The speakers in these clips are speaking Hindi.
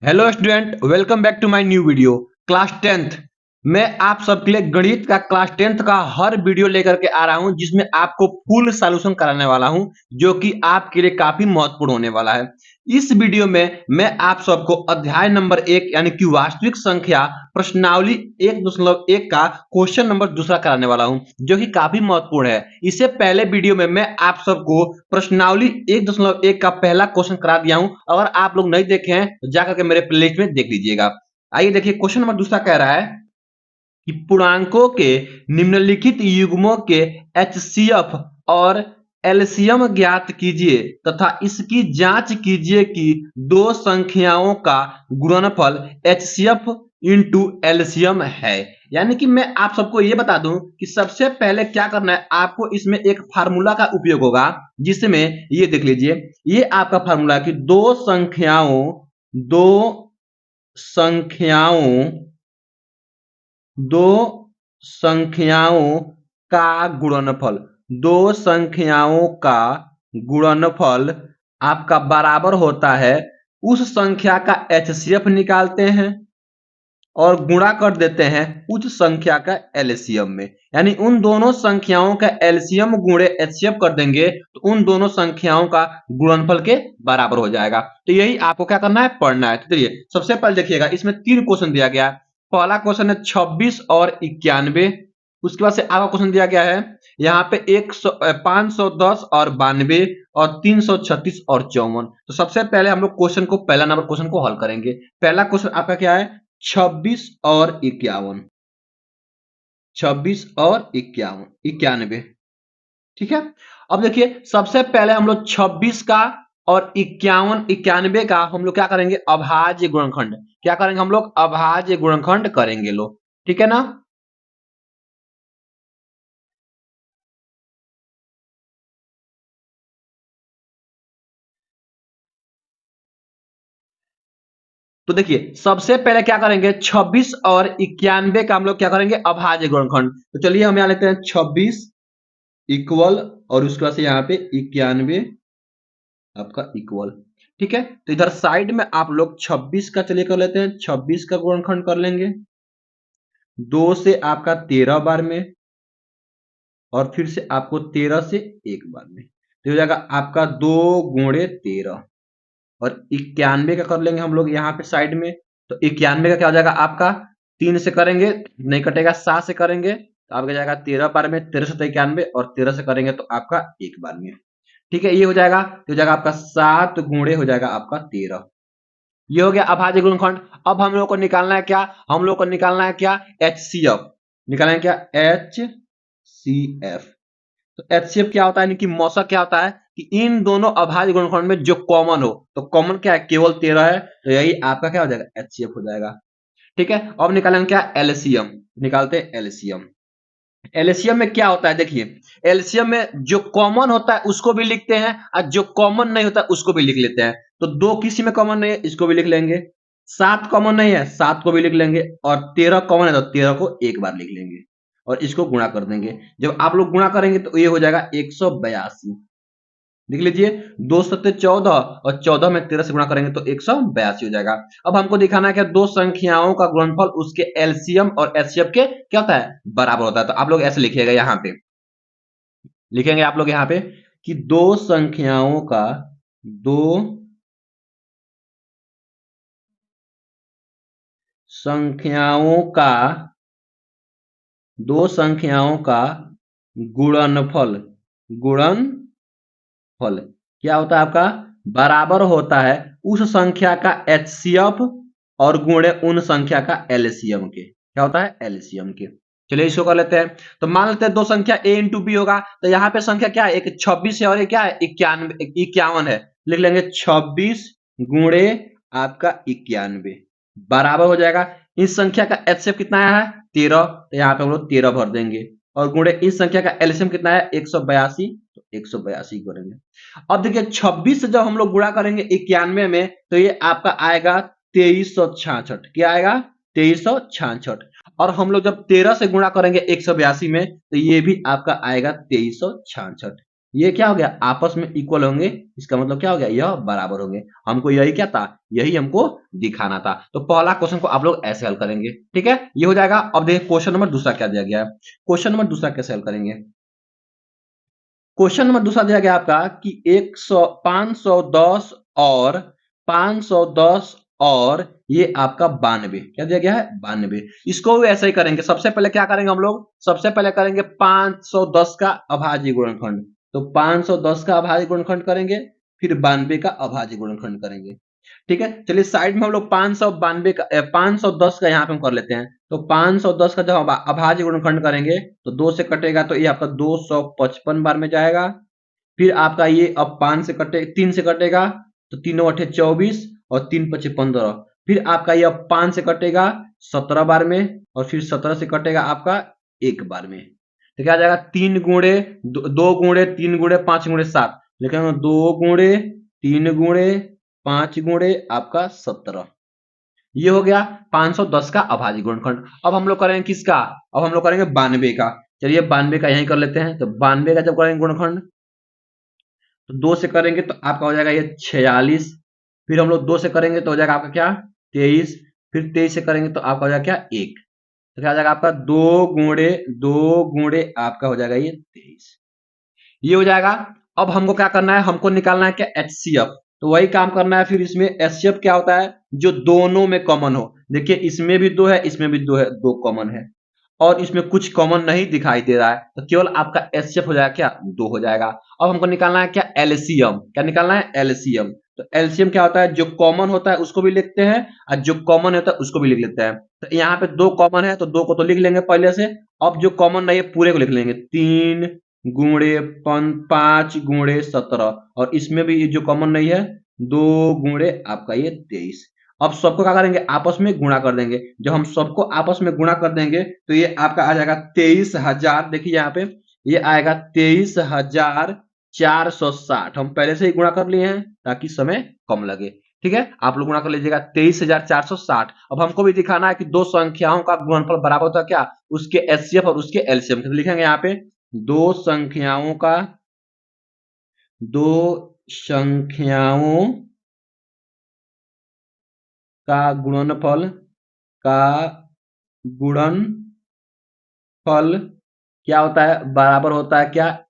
Hello student, welcome back to my new video. Class tenth मैं आप सबके लिए गणित का क्लास टेंथ का हर वीडियो लेकर के आ रहा हूं, जिसमें आपको फुल सॉल्यूशन कराने वाला हूं, जो कि आपके लिए काफी महत्वपूर्ण होने वाला है। इस वीडियो में मैं आप सबको अध्याय नंबर 1 यानी कि वास्तविक संख्या प्रश्नावली 1.1 का क्वेश्चन नंबर दूसरा कराने वाला हूं, जो कि काफी महत्वपूर्ण है। इससे पहले वीडियो में मैं आप सबको प्रश्नावली 1.1 का पहला क्वेश्चन करा दिया हूं। अगर आप लोग नहीं देखे हैं तो जाकर के मेरे प्लेलिस्ट में देख लीजिएगा। आइए देखिए, क्वेश्चन नंबर दूसरा कह रहा है कि पूर्णांकों के निम्नलिखित युग्मों के एचसीएफ और एलसीएम ज्ञात कीजिए तथा इसकी जांच कीजिए कि दो संख्याओं का गुणनफल एचसीएफ इंटू एलसीएम है। यानी कि मैं आप सबको ये बता दूं कि सबसे पहले क्या करना है, आपको इसमें एक फार्मूला का उपयोग होगा, जिसमें ये देख लीजिए, ये आपका फार्मूला कि दो संख्याओं का गुणनफल, दो संख्याओं का गुणनफल आपका बराबर होता है, उस संख्या का एचसीएफ निकालते हैं और गुणा कर देते हैं उस संख्या का एलसीएम में। यानी उन दोनों संख्याओं का एलसीएम गुणे एचसीएफ कर देंगे तो उन दोनों संख्याओं का गुणनफल के बराबर हो जाएगा। तो यही आपको क्या करना है, पढ़ना है। तो चलिए सबसे पहले देखिएगा, इसमें 3 क्वेश्चन दिया गया है। पहला क्वेश्चन है 26 और 91। उसके बाद से आगे क्वेश्चन दिया गया है यहाँ पे 510 और 92 और 336 और 54। तो सबसे पहले हम लोग क्वेश्चन को, पहला नंबर क्वेश्चन को हल करेंगे। पहला क्वेश्चन आपका क्या है, 26 और 51, 26 और 51, 91। ठीक है। अब देखिए सबसे पहले हम लोग 26 का और 51 91 का हम लोग क्या करेंगे, अभाज्य गुणनखंड। क्या करेंगे हम लोग, अभाज्य गुणनखंड करेंगे लोग। ठीक है ना। तो देखिए सबसे पहले क्या करेंगे, 26 और 91 का हम लोग क्या करेंगे, अभाज्य गुणनखंड। तो चलिए हम यहाँ लेते हैं 26 इक्वल और उसके बाद से यहाँ पे 91 आपका इक्वल। ठीक है। तो इधर साइड में आप लोग 26 का चलिए कर लेते हैं, 26 का गुणनखंड कर लेंगे 2 से आपका 13 बार में और फिर से आपको 13 से एक बार में। तो हो जाएगा आपका 2 गुणे 13 और 91 का कर लेंगे हम लोग यहाँ पे साइड में। तो 91 का क्या हो जाएगा आपका, 3 से करेंगे नहीं कटेगा, 7 से करेंगे तो आपका जाएगा 13 बार में, 13 से 91 और 13 से करेंगे तो आपका एक बार में। ठीक है, ये हो जाएगा, तो हो जाएगा आपका 7 गुणे हो जाएगा आपका 13। ये हो गया अभाज्य गुणनखंड। अब हम लोग को निकालना है क्या, हम लोग को निकालना है क्या, एचसीएफ। निकालना है क्या, एचसीएफ। तो एचसीएफ क्या होता है, यानी कि मौसक क्या होता है कि इन दोनों अभाज्य गुणनखंड में जो कॉमन हो, तो कॉमन क्या है, केवल 13 है, तो यही आपका क्या हो जाएगा, एचसीएफ हो जाएगा। ठीक है। अब निकालेंगे क्या, एलसीएम। निकालते हैं एलसीएम। एलसीएम में क्या होता है, देखिए एलसीएम में जो कॉमन होता है उसको भी लिखते हैं और जो कॉमन नहीं होता है उसको भी लिख लेते हैं। तो 2 किसी में कॉमन नहीं है, इसको भी लिख लेंगे। 7 कॉमन नहीं है, 7 को भी लिख लेंगे और 13 कॉमन है तो 13 को एक बार लिख लेंगे और इसको गुणा कर देंगे। जब आप लोग गुणा करेंगे तो ये हो जाएगा 182। लिख लीजिए, 2 सत्ते 14 और 14 में 13 से गुणा करेंगे तो 182 हो जाएगा। अब हमको दिखाना है कि दो संख्याओं का गुणनफल उसके एलसीएम और एचसीएफ के क्या होता है, बराबर होता है। तो आप लोग ऐसे लिखिएगा, यहाँ पे लिखेंगे आप लोग यहाँ पे कि दो संख्याओं का दो संख्याओं का गुणनफल, गुणनफल क्या होता है आपका, बराबर होता है उस संख्या का एचसीएफ और गुणे उन संख्या का एलसीएम के। क्या होता है, एलसीएम के। चलिए इसको कर लेते हैं। तो मान लेते हैं दो संख्या a इंटू बी होगा, तो यहाँ पे संख्या क्या है, एक 26 है और एक क्या है, 51 है। लिख लेंगे 26 गुणे आपका 91 बराबर हो जाएगा, इस संख्या का एचसीएफ कितना आया है, 13, तो यहाँ पे हम लोग 13 भर देंगे और गुणे इस संख्या का एलसीएम कितना है, 182, तो 182 करेंगे। अब देखिए 26 से जब हम लोग गुणा करेंगे 91 में तो ये आपका आएगा 2366। क्या आएगा, 2366। और हम लोग जब 13 से गुणा करेंगे 182 में तो ये भी आपका आएगा 2366। ये क्या हो गया, आपस में इक्वल होंगे, इसका मतलब क्या हो गया, यह बराबर होंगे। हमको यही क्या था, यही हमको दिखाना था। तो पहला क्वेश्चन को आप लोग ऐसे हल करेंगे, ठीक है, ये हो जाएगा। अब देखिए क्वेश्चन नंबर दूसरा क्या दिया गया है। क्वेश्चन नंबर दूसरा कैसे हल करेंगे। क्वेश्चन नंबर दूसरा दिया गया आपका कि 510 और 510 और ये आपका 92, क्या दिया गया है, 92। इसको भी ऐसे ही करेंगे। सबसे पहले क्या करेंगे हम लोग, सबसे पहले करेंगे 510 का अभाज्य गुणनखंड। तो 510 का अभाज्य गुणनखंड करेंगे, फिर 92 का अभाज्य गुणनखंड करेंगे। ठीक है, चलिए साइड में हम लोग 592 का 510 का यहाँ पे हम कर लेते हैं। तो 510 का जब हम अभाज्य गुणनखंड करेंगे तो 2 से कटेगा तो ये आपका 255 बार में जाएगा। फिर आपका ये अब 5 से कटे 3 से कटेगा तो 3 अठे 24 और 3 पचे 15। फिर आपका ये अब 5 से कटेगा 17 बार में, और फिर 17 से कटेगा आपका 1 बार में। तो क्या आ जाएगा, 3 गुणे 2 गुणे 3 गुणे 5 गुणे 7, लिखेंगे 2 गुणे 3 गुणे 5 गुणे आपका 17। ये हो गया 510 का अभाज्य गुणनखंड। अब हम लोग करेंगे किसका, अब हम लोग करेंगे 92 का। चलिए 92 का यहीं कर लेते हैं। तो 92 का जब करेंगे गुणनखंड तो 2 से करेंगे तो आपका हो जाएगा ये 46। फिर हम लोग 2 से करेंगे तो हो जाएगा आपका क्या, 23। फिर 23 से करेंगे तो आपका हो जाएगा क्या, 1। तो क्या हो जाएगा आपका 2 गुणे आपका हो जाएगा ये 23। ये हो जाएगा। अब हमको क्या करना है, हमको निकालना है क्या, एचसीएफ। तो वही काम करना है। फिर इसमें एचसीएफ क्या होता है, जो दोनों में कॉमन हो। देखिए इसमें भी 2 है, इसमें भी 2 है, 2 कॉमन है, और इसमें कुछ कॉमन नहीं दिखाई दे रहा है, तो केवल आपका एचसीएफ हो जाएगा क्या, 2 हो जाएगा। अब हमको निकालना है क्या, एलसीएम। क्या निकालना है, एलसीएम। तो एलसीएम क्या होता है, जो कॉमन होता है उसको भी लिखते हैं, और जो कॉमन होता है उसको भी लिख लेते हैं। तो यहाँ पे 2 कॉमन है तो 2 को तो लिख लेंगे पहले से। अब जो कॉमन नहीं है पूरे को लिख लेंगे, 3 गुणे 5 गुणे 17, और इसमें भी जो कॉमन नहीं है 2 गुणे आपका ये 23। अब सबको क्या करेंगे, आपस में गुणा कर देंगे। जब हम सबको आपस में गुणा कर देंगे तो ये आपका आ जाएगा 23,000। देखिए यहाँ पे ये आएगा 23,460। हम पहले से ही गुणा कर लिए हैं ताकि समय कम लगे। ठीक है, आप लोग गुणा कर लीजिएगा 23,460। अब हमको भी दिखाना है कि दो संख्याओं का गुणनफल बराबर होता है क्या, उसके एचसीएफ और उसके एलसीएम। तो लिखेंगे यहाँ पे दो संख्याओं का गुणनफल का गुणनफल क्या होता है, बराबर होता है क्या,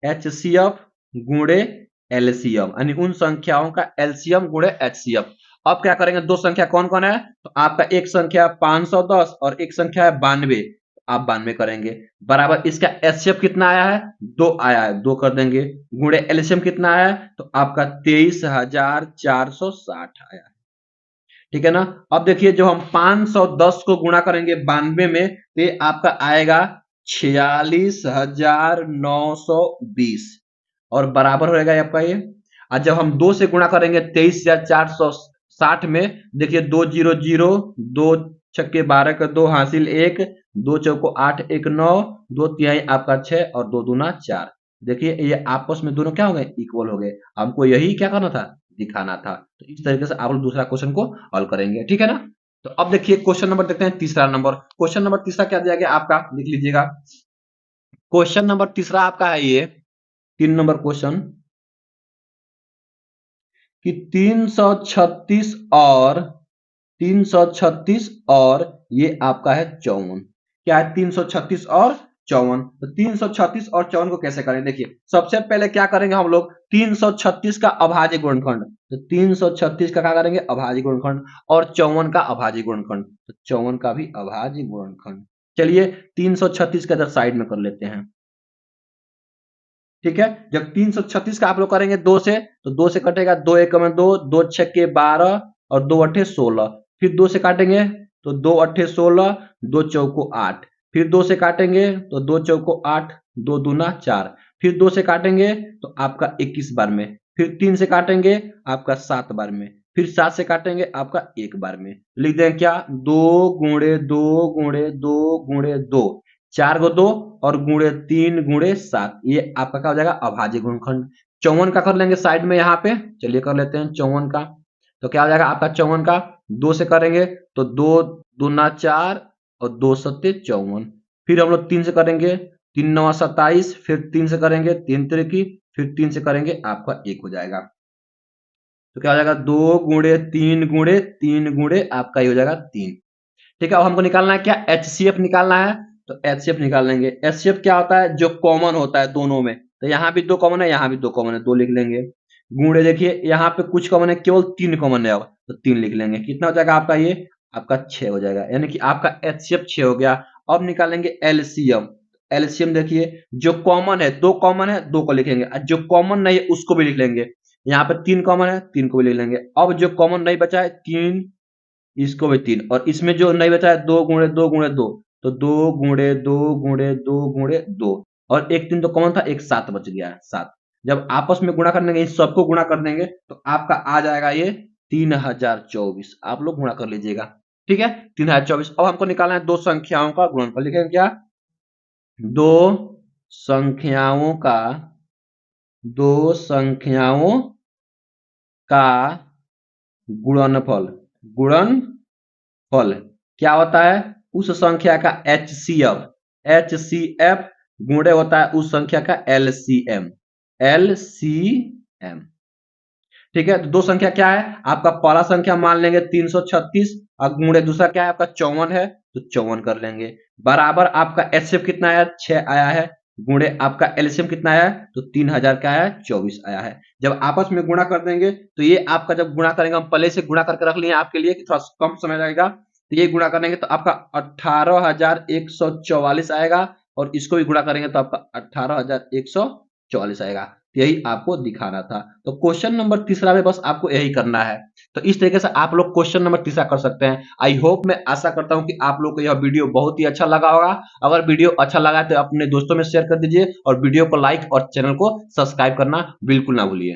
एचसीएफ गुणे एलसीएम, यानी उन संख्याओं का एलसीएम गुणे एचसीएफ। अब क्या करेंगे, दो संख्या कौन कौन है, तो आपका एक संख्या 510 और एक संख्या है 92। आप 92 करेंगे, बराबर इसका एचसीएफ कितना आया है, 2 आया है, 2 कर देंगे, गुणे एलसीएम कितना आया है, तो आपका 23,460 आया है। ठीक है ना। अब देखिए जो हम 510 को गुणा करेंगे 92 में तो ये आपका आएगा 46,920, और बराबर हो जाएगा आपका ये। और जब हम 2 से गुणा करेंगे 23,460 में, देखिए 2 0 0, 2 छक्के 12 का 2 हासिल 1, 2 चौको 8 1 9, 2 तिहाई आपका 6 और 2 दूना 4। देखिए ये आपस में दोनों क्या हो गए, इक्वल हो गए। हमको यही क्या करना था, दिखाना था। तो इस तरीके से आप लोग दूसरा क्वेश्चन को हल करेंगे, ठीक है ना। तो अब देखिए क्वेश्चन नंबर देखते हैं, तीसरा नंबर। क्वेश्चन नंबर तीसरा क्या दिया गया आपका, लिख लीजिएगा। क्वेश्चन नंबर तीसरा आपका है ये 3 नंबर क्वेश्चन, कि 336 और ये आपका है 54। क्या है, 336 और 54। तो 336 और 54 को कैसे करें, देखिए सबसे पहले क्या करेंगे हम लोग, 336 का अभाज्य गुणनखंड। तो 336 का क्या करेंगे, अभाज्य गुणनखंड, और 54 का अभाज्य गुणनखंड। तो 54 का भी अभाज्य गुणनखंड। चलिए 336 का इधर साइड में कर लेते हैं। ठीक है, जब 336 का आप लोग करेंगे 2 से, तो 2 से कटेगा, 2 1 में 2, 2 छक्के 12 और 2 अट्ठे 16। फिर 2 से काटेंगे तो 2 अट्ठे 16, 2 चौको 8। फिर 2 से काटेंगे तो 2 चौको 8, 2 दूना 4। फिर 2 से काटेंगे तो आपका 21 बार में। फिर 3 से काटेंगे आपका 7 बार में। फिर 7 से काटेंगे आपका 1 बार में। लिख दें क्या, 2 गुणे 2 गुणे 2 गुणे 2, 4 को 2 और गुणे 3 गुणे 7, ये आपका क्या हो जाएगा, अभाज्य गुणनखंड। 54 का कर लेंगे साइड में यहाँ पे, चलिए कर लेते हैं 54 का। तो क्या हो जाएगा आपका 54 का, 2 से करेंगे तो 2 दूना 4 और 2 सत्ते 54। फिर हम लोग 3 से करेंगे 3 9 27, फिर 3 से करेंगे 3 त्रिकी, फिर 3 से करेंगे आपका 1 हो जाएगा। तो क्या हो जाएगा 2 गुणे 3 गुणे आपका ये हो जाएगा 3। ठीक है, अब हमको निकालना है क्या, एचसीएफ निकालना है। तो एचसीएफ निकाल लेंगे। एचसीएफ क्या होता है, जो कॉमन होता है दोनों में। तो यहाँ भी 2 कॉमन है, यहाँ भी 2 कॉमन है, 2 लिख लेंगे। गुणे देखिए यहाँ पे कुछ कॉमन है, केवल 3 कॉमन है, अब तो 3 लिख लेंगे। कितना हो जाएगा आपका, ये आपका 6 हो जाएगा, यानी कि आपका एचसीएफ 6 हो गया। अब निकालेंगे एलसीएम। एलसीएम देखिए जो कॉमन है, 2 कॉमन है, 2 को लिखेंगे, और जो कॉमन नहीं है उसको भी लिख लेंगे। यहाँ पे 3 कॉमन है, 3 को भी लिख लेंगे। अब जो कॉमन नहीं बचा है 3, इसको भी 3, और इसमें जो नहीं बचा है 2 गुणे 2 गुणे 2, तो 2 गुणे 2 गुणे 2 गुणे 2, और एक 3 तो कॉमन था, एक 7 बच गया है, 7। जब आपस में गुणा कर देंगे, इन सबको गुणा कर देंगे, तो आपका आ जाएगा ये 3024। आप लोग गुणा कर लीजिएगा। ठीक है, 3024। अब हमको निकालना है दो संख्याओं का गुणनफल। लिखेंगे क्या, दो संख्याओं का, दो संख्याओं का गुणनफल। गुणनफल क्या होता है, उस संख्या का एचसीएफ। एचसीएफ गुणे होता है उस संख्या का एलसीएम। एलसीएम। ठीक है, तो दो संख्या क्या है, आपका पहला संख्या मान लेंगे 336, और गुणे दूसरा क्या है आपका 54 है, तो 54 कर लेंगे। बराबर आपका एचसीएफ कितना आया, 6 आया है, गुणे आपका एलसीएम कितना आया है, तो 3000 का आया है, 24 आया है। जब आपस में गुणा कर देंगे, तो ये आपका जब गुणा करेंगे, हम पहले से गुणा करके रख लिए आपके लिए कि थोड़ा कम समय लगेगा, तो ये गुणा करेंगे तो आपका 18144 आएगा, और इसको भी गुणा करेंगे तो आपका 18144 आएगा। यही आपको दिखाना था। तो क्वेश्चन नंबर तीसरा में बस आपको यही करना है। तो इस तरीके से आप लोग क्वेश्चन नंबर तीसरा कर सकते हैं। आई होप, मैं आशा करता हूं कि आप लोग को यह वीडियो बहुत ही अच्छा लगा होगा। अगर वीडियो अच्छा लगा है तो अपने दोस्तों में शेयर कर दीजिए, और वीडियो को लाइक और चैनल को सब्सक्राइब करना बिल्कुल ना भूलिए।